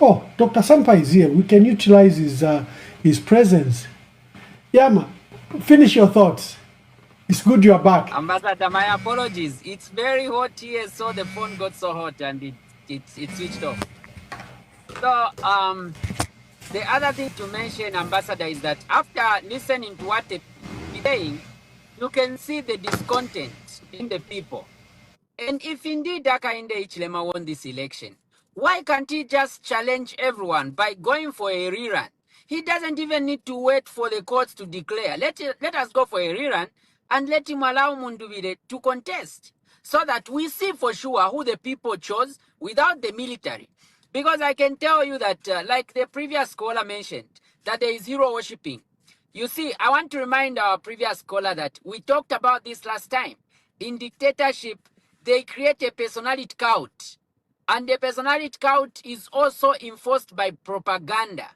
Oh, Dr. Sampa is here. We can utilize his presence. Yama, finish your thoughts. It's good you're back. Ambassador, my apologies. It's very hot here, so the phone got so hot and it switched off. So the other thing to mention, Ambassador, is that after listening to what they're saying, you can see the discontent in the people. And if indeed Hakainde Hichilema won this election, why can't he just challenge everyone by going for a rerun? He doesn't even need to wait for the courts to declare. Let us go for a rerun and let him allow Mundubile to contest so that we see for sure who the people chose without the military. Because I can tell you that, like the previous scholar mentioned, that there is hero worshipping. You see, I want to remind our previous scholar that we talked about this last time. In dictatorship, they create a personality cult. And the personality cult is also enforced by propaganda.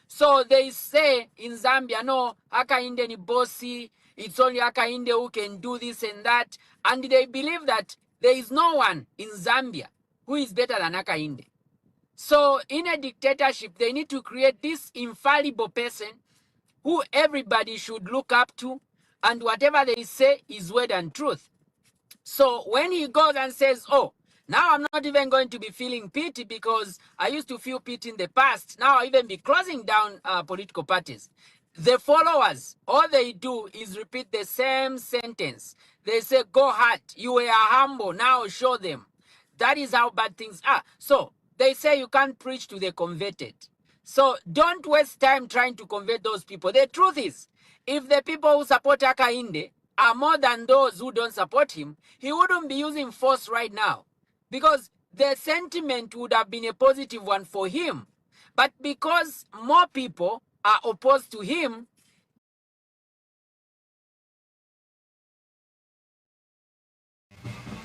So they say in Zambia, no, Hakainde ni bossy, it's only Hakainde who can do this and that. And they believe that there is no one in Zambia who is better than Hakainde. So in a dictatorship, they need to create this infallible person who everybody should look up to, and whatever they say is word and truth. So when he goes and says, oh, now I'm not even going to be feeling pity because I used to feel pity in the past. Now I'll even be closing down political parties. The followers, all they do is repeat the same sentence. They say, go hard, you were humble, now show them. That is how bad things are. So they say you can't preach to the converted. So don't waste time trying to convert those people. The truth is, if the people who support Hakainde are more than those who don't support him, he wouldn't be using force right now. Because the sentiment would have been a positive one for him. But because more people are opposed to him,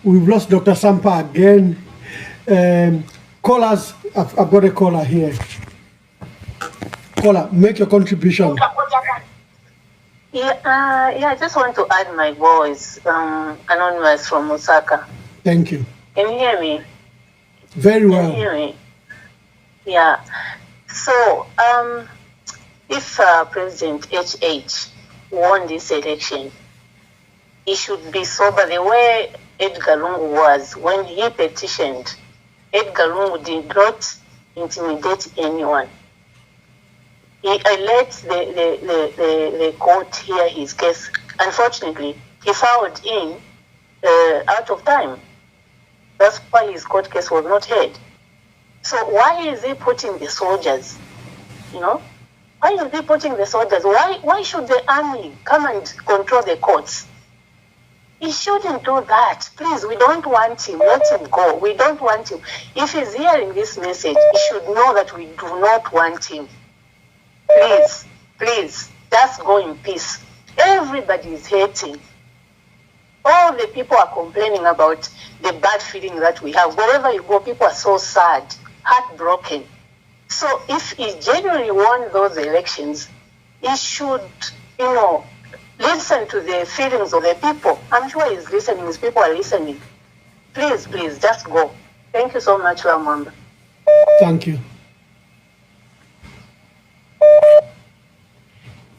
We've lost Dr. Sampa again. Callers, I've got a caller here. Caller, make your contribution. Yeah, I just want to add my voice, Anonymous from Osaka. Thank you. Can you hear me? Very well. Can you hear me? Yeah. So, if President HH won this election, he should be sober the way Edgar Lungu was when he petitioned. Edgar Lungu did not intimidate anyone. He let the court hear his case. Unfortunately, he filed in out of time. That's why his court case was not heard. So why is he putting the soldiers? You know, why is he putting the soldiers? Why should the army come and control the courts? He shouldn't do that. Please, we don't want him. Let him go. We don't want him. If he's hearing this message, he should know that we do not want him. Please, just go in peace. Everybody is hating. All the people are complaining about the bad feeling that we have. Wherever you go, people are so sad, heartbroken. So if he genuinely won those elections, he should, listen to the feelings of the people. I'm sure he's listening. His people are listening. Please, just go. Thank you so much, Ramamba. Thank you.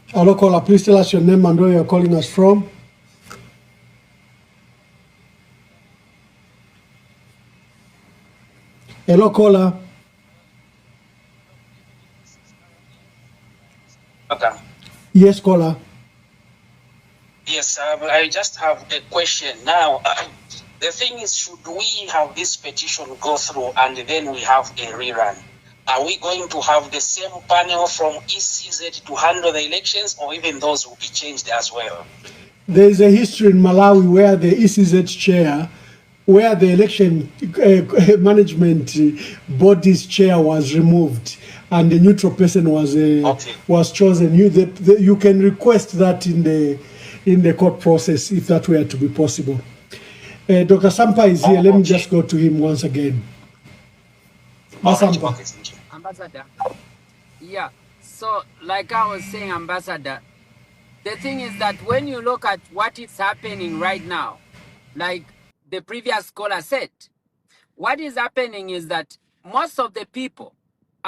Hello, caller. Please tell us your name and where you're calling us from. Hello, caller. Okay. Yes, caller. Yes, I just have a question now. The thing is, should we have this petition go through and then we have a rerun? Are we going to have the same panel from ECZ to handle the elections, or even those will be changed as well? There is a history in Malawi where the ECZ chair, where the election management body's chair was removed and the neutral person was chosen. You can request that in the court process if that were to be possible. Dr. Sampa is here. Let me just go to him once again. Sampa. Ambassador. Yeah. So, like I was saying, Ambassador, the thing is that when you look at what is happening right now, like the previous scholar said, what is happening is that most of the people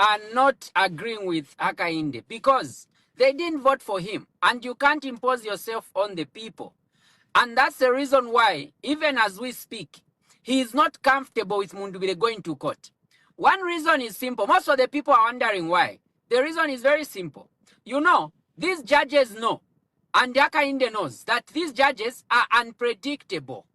are not agreeing with Hakainde because they didn't vote for him, and you can't impose yourself on the people. And that's the reason why, even as we speak, he is not comfortable with Mundubile going to court. One reason is simple. Most of the people are wondering why. The reason is very simple. You know, these judges know, and Hakainde knows, that these judges are unpredictable.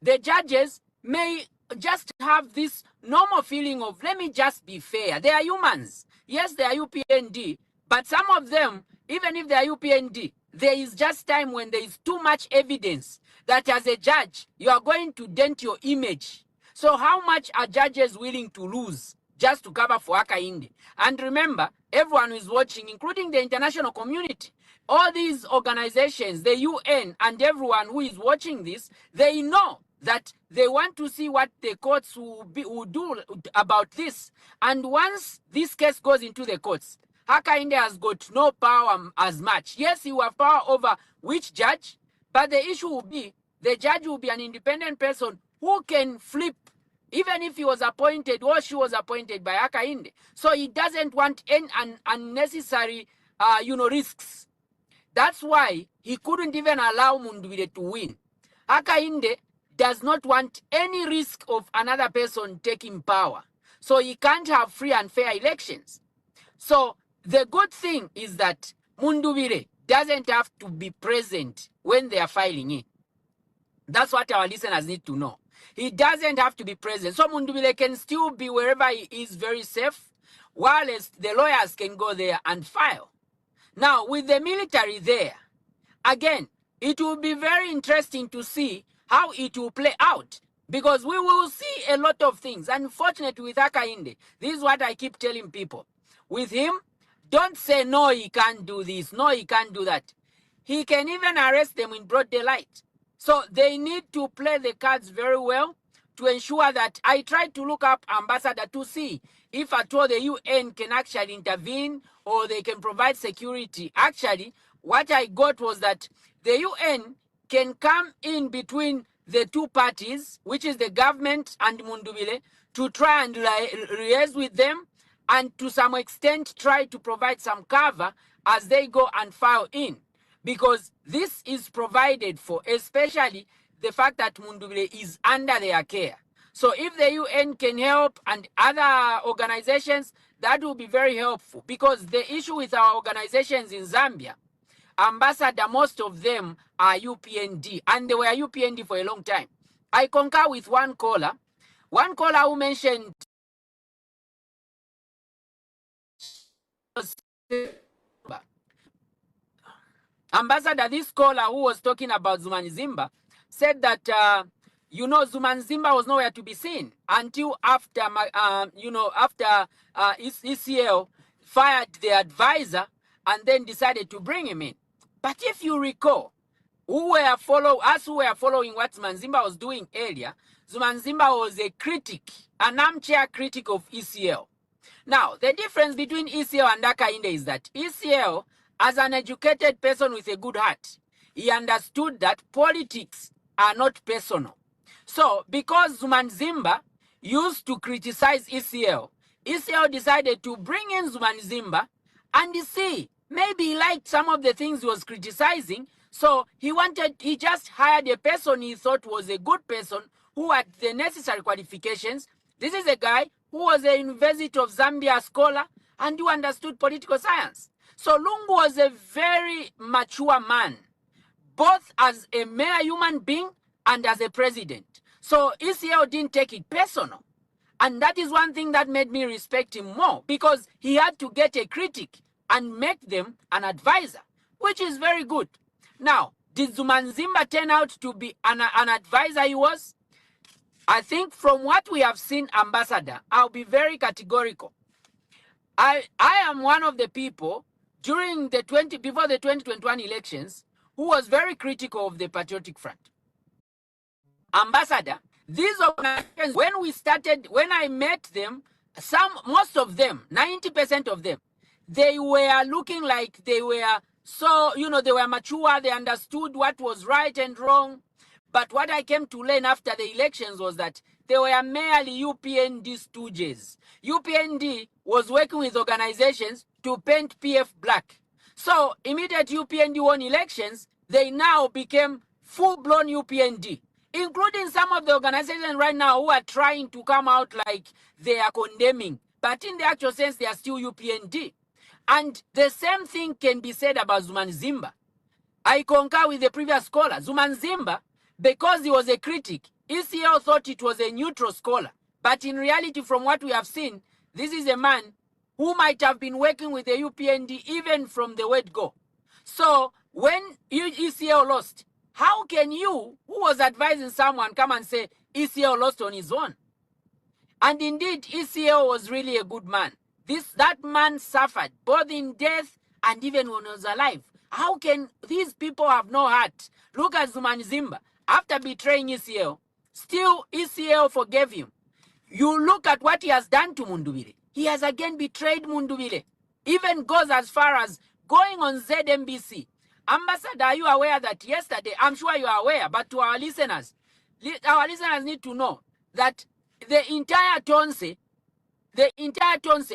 The judges may just have this normal feeling of, let me just be fair. They are humans. Yes, they are UPND, but some of them, even if they are UPND, there is just time when there is too much evidence that as a judge, you are going to dent your image. So how much are judges willing to lose just to cover for Hakainde? And remember, everyone who is watching, including the international community, all these organizations, the UN, and everyone who is watching this, they know that they want to see what the courts will do about this. And once this case goes into the courts, Hakainde has got no power as much. Yes, he will have power over which judge, but the issue will be the judge will be an independent person who can flip, even if he was appointed or she was appointed by Hakainde. So he doesn't want any unnecessary, risks. That's why he couldn't even allow Mundubile to win. Hakainde does not want any risk of another person taking power. So he can't have free and fair elections. So the good thing is that Mundubile doesn't have to be present when they are filing in. That's what our listeners need to know. He doesn't have to be present. So Mundubile can still be wherever he is very safe, while the lawyers can go there and file. Now, with the military there, again, it will be very interesting to see how it will play out, because we will see a lot of things. Unfortunately, with Hakainde, this is what I keep telling people. With him, don't say, no, he can't do this, no, he can't do that. He can even arrest them in broad daylight. So they need to play the cards very well to ensure that I try to look up ambassador to see if at all the UN can actually intervene or they can provide security. Actually, what I got was that the UN can come in between the two parties, which is the government and Mundubile, to try and liaise with them and to some extent try to provide some cover as they go and file in. Because this is provided for, especially the fact that Mundubile is under their care. So if the UN can help and other organizations, that will be very helpful. Because the issue with our organizations in Zambia, ambassador, most of them are UPND, and they were UPND for a long time. I concur with one caller who mentioned Ambassador, this caller who was talking about Zumanzimba said that, Zumanzimba was nowhere to be seen until after, after ECL fired the advisor and then decided to bring him in. But if you recall, who were following what Zumanzimba was doing earlier, Zumanzimba was a critic, an armchair critic of ECL. Now, the difference between ECL and Hakainde is that ECL, as an educated person with a good heart, he understood that politics are not personal. So, because Zumanzimba used to criticize ECL decided to bring in Zumanzimba and see, maybe he liked some of the things he was criticizing, so he just hired a person he thought was a good person who had the necessary qualifications. This is a guy who was a University of Zambia scholar and who understood political science. So Lungu was a very mature man, both as a mere human being and as a president. So ECL didn't take it personal. And that is one thing that made me respect him more, because he had to get a critic and make them an advisor, which is very good. Now, did Zumanzimba turn out to be an advisor he was? I think from what we have seen, Ambassador, I'll be very categorical. I am one of the people before the 2021 elections who was very critical of the Patriotic Front. Ambassador, these organizations, when I met them, most of them, 90% of them, they were looking like they were they were mature, they understood what was right and wrong. But what I came to learn after the elections was that they were merely UPND stooges. UPND was working with organizations to paint PF black. So immediate UPND won elections, they now became full-blown UPND, including some of the organizations right now who are trying to come out like they are condemning. But in the actual sense, they are still UPND. And the same thing can be said about Zumanzimba. I concur with the previous scholar. Zumanzimba, because he was a critic, ECL thought it was a neutral scholar. But in reality, from what we have seen, this is a man who might have been working with the UPND even from the word go. So when ECL lost, how can you, who was advising someone, come and say ECL lost on his own? And indeed, ECL was really a good man. That man suffered both in death and even when he was alive. How can these people have no heart? Look at Zumanzimba. After betraying ECL, still ECL forgave him. You look at what he has done to Mundubile. He has again betrayed Mundubile. Even goes as far as going on ZMBC. Ambassador, are you aware that yesterday, I'm sure you are aware, but to our listeners need to know that the entire Tonse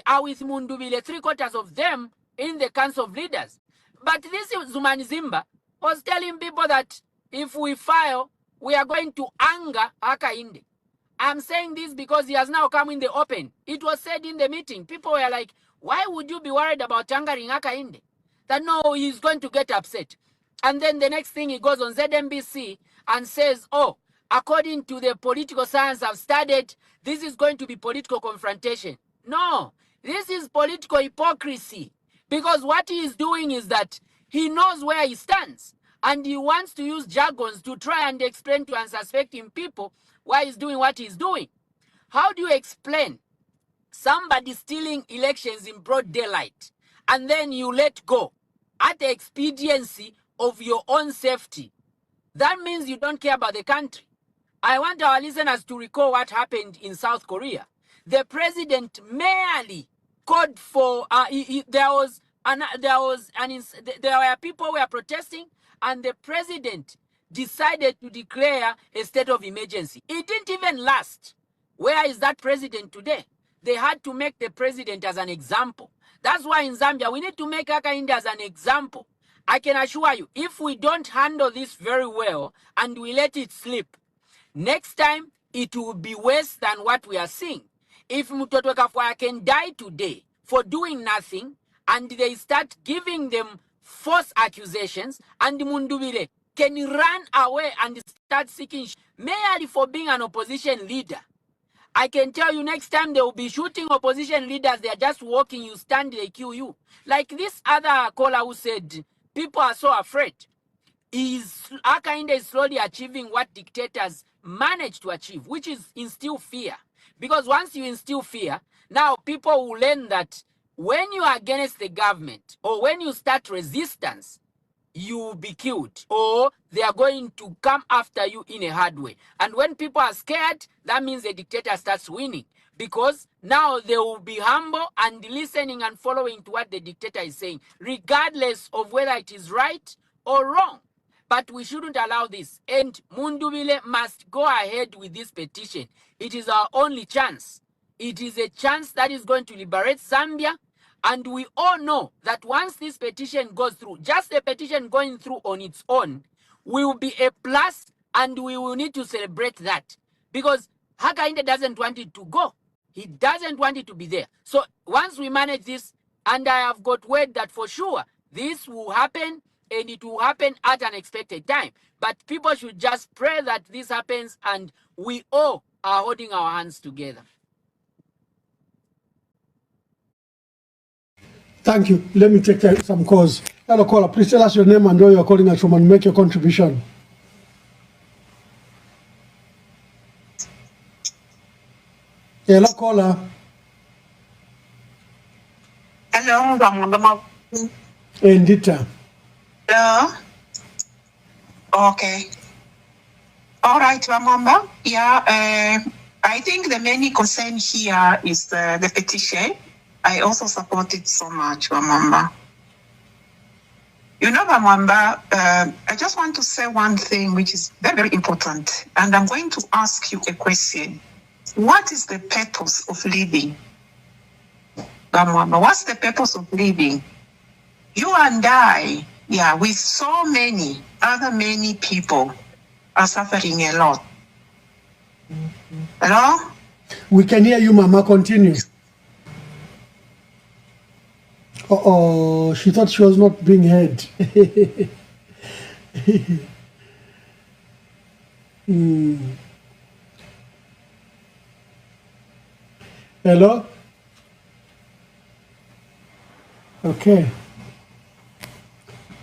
are with Mundubile, 3/4 of them in the Council of Leaders. But this Zumanzimba was telling people that if we file, we are going to anger Hakainde. I'm saying this because he has now come in the open. It was said in the meeting. People were like, why would you be worried about angering Hakainde? That no, he's going to get upset. And then the next thing he goes on ZMBC and says, oh, according to the political science I've studied, this is going to be political confrontation. No, this is political hypocrisy. Because what he is doing is that he knows where he stands. And he wants to use jargons to try and explain to unsuspecting people why he's doing what he's doing. How do you explain somebody stealing elections in broad daylight and then you let go at the expediency of your own safety? That means you don't care about the country. I want our listeners to recall what happened in South Korea. The president merely called for, there were people who were protesting, and the president decided to declare a state of emergency. It didn't even last. Where is that president today? They had to make the president as an example. That's why in Zambia, we need to make Hakainde as an example. I can assure you, if we don't handle this very well and we let it slip, next time it will be worse than what we are seeing. If Mutotwe Kafwaya can die today for doing nothing, and they start giving them false accusations, and Mundubile can run away and start seeking merely for being an opposition leader, I can tell you next time they will be shooting opposition leaders. They are just walking, you stand, they kill you. Like this other caller who said, people are so afraid. Hakainde is slowly achieving what dictators manage to achieve, which is instill fear. Because once you instill fear, now people will learn that when you are against the government or when you start resistance, you will be killed, or they are going to come after you in a hard way. And when people are scared, that means the dictator starts winning, because now they will be humble and listening and following to what the dictator is saying, regardless of whether it is right or wrong. But we shouldn't allow this. And Mundubile must go ahead with this petition. It is our only chance. It is a chance that is going to liberate Zambia. And we all know that once this petition goes through, just the petition going through on its own will be a plus, and we will need to celebrate that. Because Hakainde doesn't want it to go. He doesn't want it to be there. So once we manage this, and I have got word that for sure this will happen, and it will happen at an expected time. But people should just pray that this happens, and we all are holding our hands together. Thank you. Let me take some calls. Hello, caller. Please tell us your name and where you're calling us from and make your contribution. Hello, caller. Hello, Ramondama. Endita. Hello. Okay. All right, Ramamba. Yeah, I think the main concern here is the petition. I also support it so much, Ramamba. You know, Ramamba, I just want to say one thing which is very, very important. And I'm going to ask you a question. what is the purpose of living? Bamwamba, what's the purpose of living? You and I, with so many many people are suffering a lot. Hello? We can hear you, Mama. Continue. Oh, she thought she was not being heard. Hello? Okay.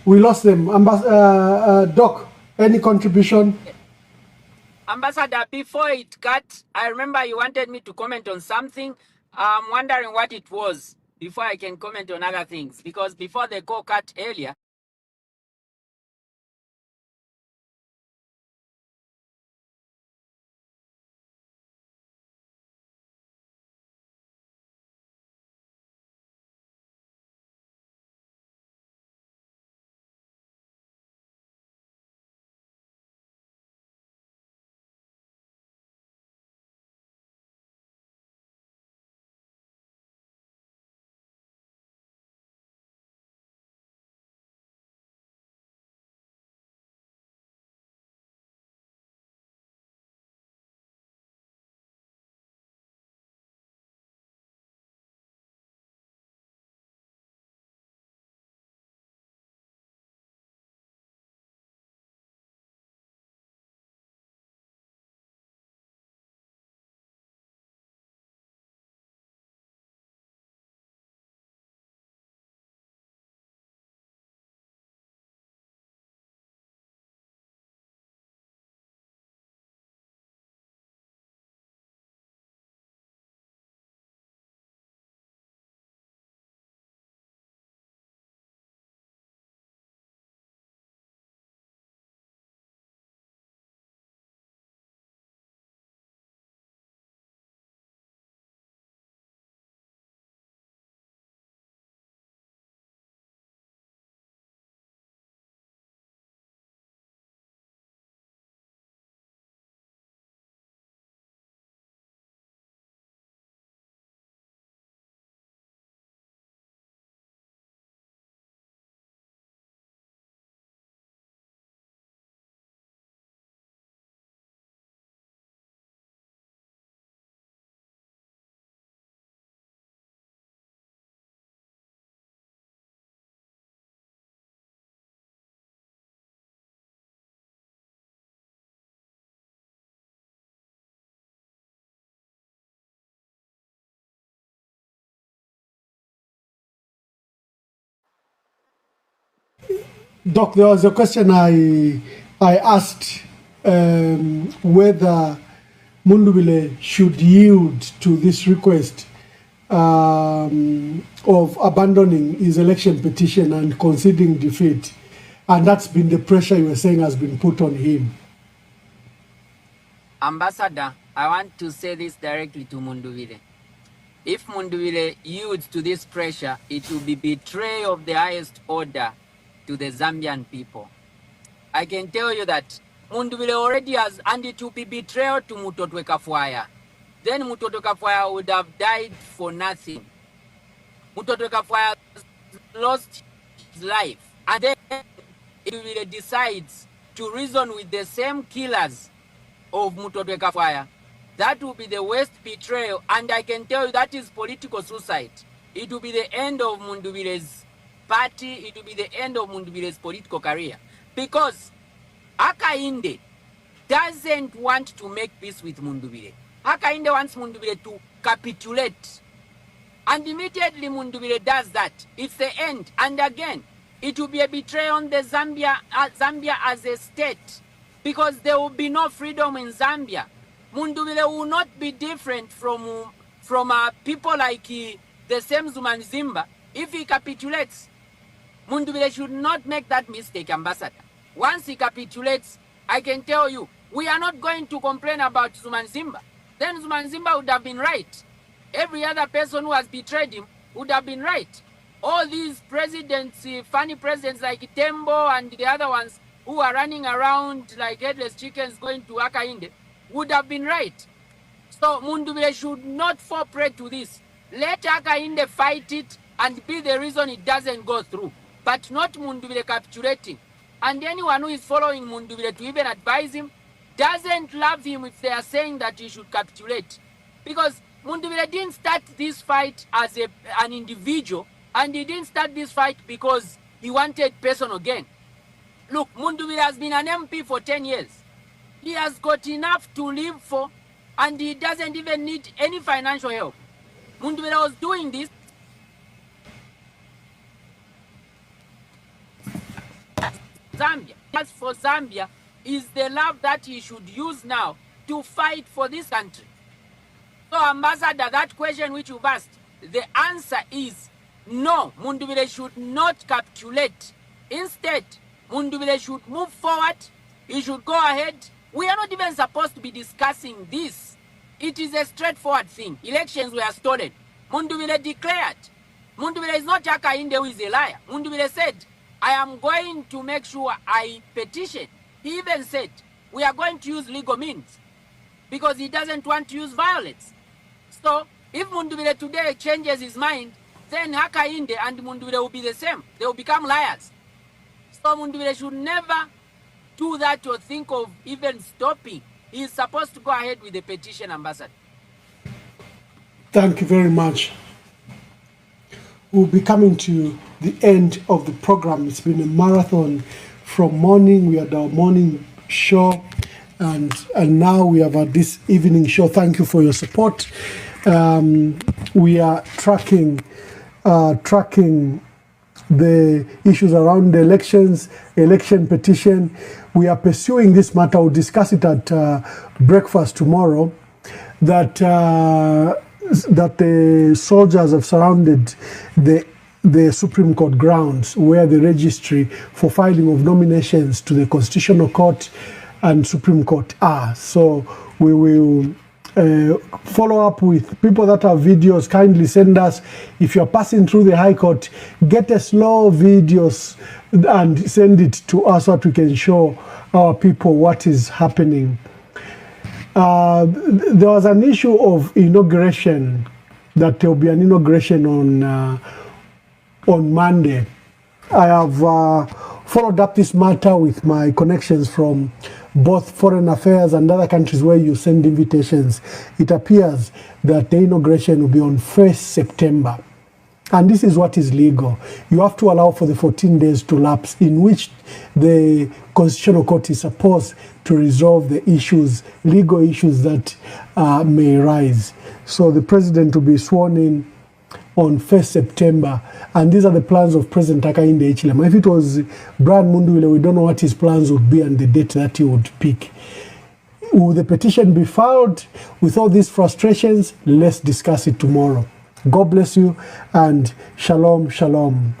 We lost them. Doc, any contribution? Ambassador, before it cut, I remember you wanted me to comment on something. I'm wondering what it was before I can comment on other things. Because before the call cut earlier, Doc, there was a question I asked whether Mundubile should yield to this request of abandoning his election petition and conceding defeat. And that's been the pressure you were saying has been put on him. Ambassador, I want to say this directly to Mundubile. If Mundubile yields to this pressure, it will be betrayal of the highest order to the Zambian people. I can tell you that Mundubile already has, and it will be betrayal to Mutotwe Kafwaya. Then Mutotwe Kafwaya would have died for nothing. Mutotwe Kafwaya lost his life. And then Mundubile decides to reason with the same killers of Mutotwe Kafwaya. That will be the worst betrayal, and I can tell you that is political suicide. It will be the end of Mundubile's party, it will be the end of Mundubile's political career. Because Hakainde doesn't want to make peace with Mundubile. Hakainde wants Mundubile to capitulate. And immediately Mundubile does that, it's the end. And again, it will be a betrayal on the Zambia as a state. Because there will be no freedom in Zambia. Mundubile will not be different from people like the same Zumanzimba. If he capitulates, Mundubile should not make that mistake, Ambassador. Once he capitulates, I can tell you, we are not going to complain about Zumanzimba. Then Zumanzimba would have been right. Every other person who has betrayed him would have been right. All these presidents, funny presidents like Tembo and the other ones who are running around like headless chickens going to Hakainde, would have been right. So Mundubile should not fall prey to this. Let Hakainde fight it and be the reason it doesn't go through, but not Mundubile capitulating. And anyone who is following Mundubile to even advise him doesn't love him if they are saying that he should capitulate. Because Mundubile didn't start this fight as an individual, and he didn't start this fight because he wanted personal gain. Look, Mundubile has been an MP for 10 years. He has got enough to live for, and he doesn't even need any financial help. Mundubile was doing this Zambia. As for Zambia, is the love that he should use now to fight for this country. So, Ambassador, that question which you've asked, the answer is no, Mundubile should not capitulate. Instead, Mundubile should move forward. He should go ahead. We are not even supposed to be discussing this. It is a straightforward thing. Elections were stolen. Mundubile declared. Mundubile is not Hakainde who is a liar. Mundubile said, I am going to make sure I petition. He even said, we are going to use legal means because he doesn't want to use violence. So, if Mundubile today changes his mind, then Hakainde and Mundubile will be the same. They will become liars. So, Mundubile should never do that or think of even stopping. He is supposed to go ahead with the petition, Ambassador. Thank you very much. We'll be coming to the end of the program. It's been a marathon from morning. We had our morning show, and now we have this evening show. Thank you for your support. We are tracking the issues around the elections, election petition. We are pursuing this matter. We'll discuss it at breakfast tomorrow. That the soldiers have surrounded the Supreme Court grounds where the registry for filing of nominations to the Constitutional Court and Supreme Court are. So we will follow up with people that have videos. Kindly send us, if you're passing through the High Court, get a slow videos and send it to us so that we can show our people what is happening. There was an issue of inauguration, that there will be an inauguration on Monday. I have followed up this matter with my connections from both foreign affairs and other countries where you send invitations. It appears that the inauguration will be on 1st September. And this is what is legal. You have to allow for the 14 days to lapse in which the Constitutional Court is supposed to resolve the issues, legal issues that may arise. So the president will be sworn in on 1st September. And these are the plans of President Hakainde Hichilema. If it was Brian Mundubile, we don't know what his plans would be and the date that he would pick. Will the petition be filed? With all these frustrations, let's discuss it tomorrow. God bless you and shalom, shalom.